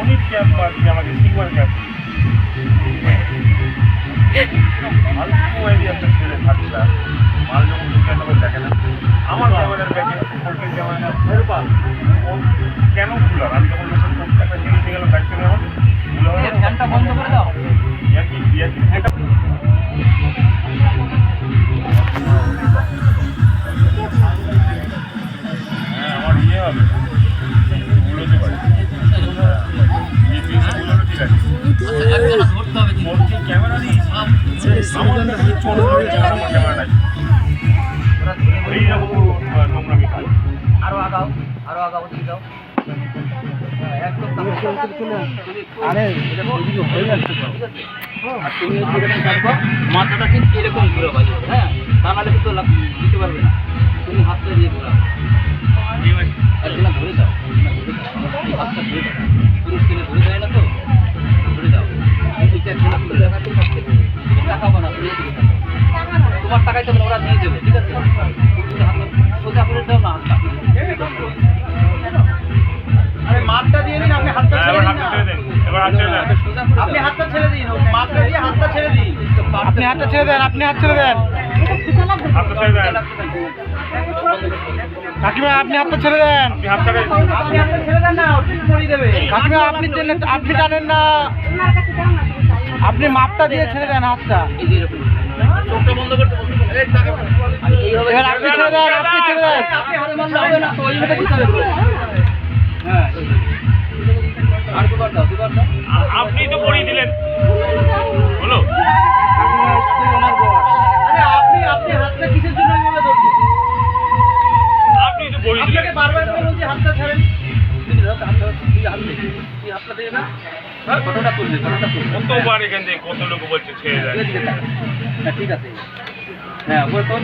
অনেক ক্যাব পাচ্ছি আমাকে সিলভার ক্যাব অল্প এরিয়াতে ছেড়ে থাকলা মাল যখন দোকান তখন দেখে না আমার ক্যামেরার ব্যাগে ফোল্টের ক্যামেরা কেন খুলার আমি যখন একটা জিনিস দিয়ে গেলাম দায়িত্ব নেওয়া ফ্যানটা বন্ধ করে দাও। হ্যাঁ আমার ইয়ে হবে উড়োতে পারে ঠিক আছে ধরতে হবে বলছি ক্যামেরা দিয়েছি আমার ক্যামেরা নাই এই যাবো নোংরামি খাই আরো আগাও ওদিকে যাও। একদম আরে হয়ে যাচ্ছে তো। আর তুমি যেরকম থাকবো মাথাটা ঠিক এরকম ঘুরে বাজবে, হ্যাঁ, তা নাহলে কিন্তু দিতে পারবে না। তুমি হাতটা দিয়ে ঘুরাও, একদিন ধরে দাও, এই হাতটা ধরে দাও, পুরুষ ছেলে ধরে দেয় না তো, ধরে দাও। এইটা একদিন খুলে দেখা ঠিক আছে, তুমি টাকাবো না, তুমি এদিকে থাকো। তোমার টাকাই তো ওরা নিয়ে যাবে, ঠিক আছে? হাতটা সোজা করে দাও না, হাতটা আরে মাপটা দিয়ে দিন, আপনি হাতটা ছেড়ে দিন না। এবার হাত ছেড়ে দেন সোজা করে আপনি হাতটা ছেড়ে দিন, মাপটা দিয়ে হাতটা ছেড়ে দিন। আপনি হাতটা ছেড়ে দেন, আপনি হাত ছেড়ে দেন। হাতটা ছেড়ে দেন কাকিমা আপনি হাতটা ছেড়ে দেন। আপনি হাত ছেড়ে আপনি হাতটা ছেড়ে দেন না, ঠিক পরিয়ে দেবে। কাকিমা আপনি টানেন না, আপনি মাপটা দিয়ে ছেড়ে দেন হাতটা। এই যে এরকম চোখটা বন্ধ করতে বলতে এইভাবে এবার আপনি ছেড়ে দেন, আপনি ছেড়ে দেন। আপনি হাতে বন্ধ হবে না তো, ওইভাবে দিতে হবে। হ্যাঁ, আর দুবার দাও। আপনি তো পড়িয়ে দিলেন হলো আরে আপনি হাতটা কিসের জন্য এভাবে ধরছেন? আপনি তো পড়িয়ে দিলেন আপনাকে বারবার বলুন যে হাতটা ছাড়েন। হাতটা দিয়ে না, ফটোটা তুলবে। কতবার এখান থেকে কত লোক বলছে ছেড়ে দেয় হ্যাঁ, ঠিক আছে। হ্যাঁ, ওপরে তোল,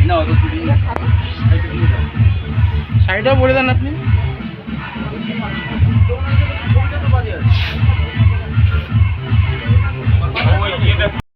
না ওই তুলি সাইডেও বলে দেন আপনি।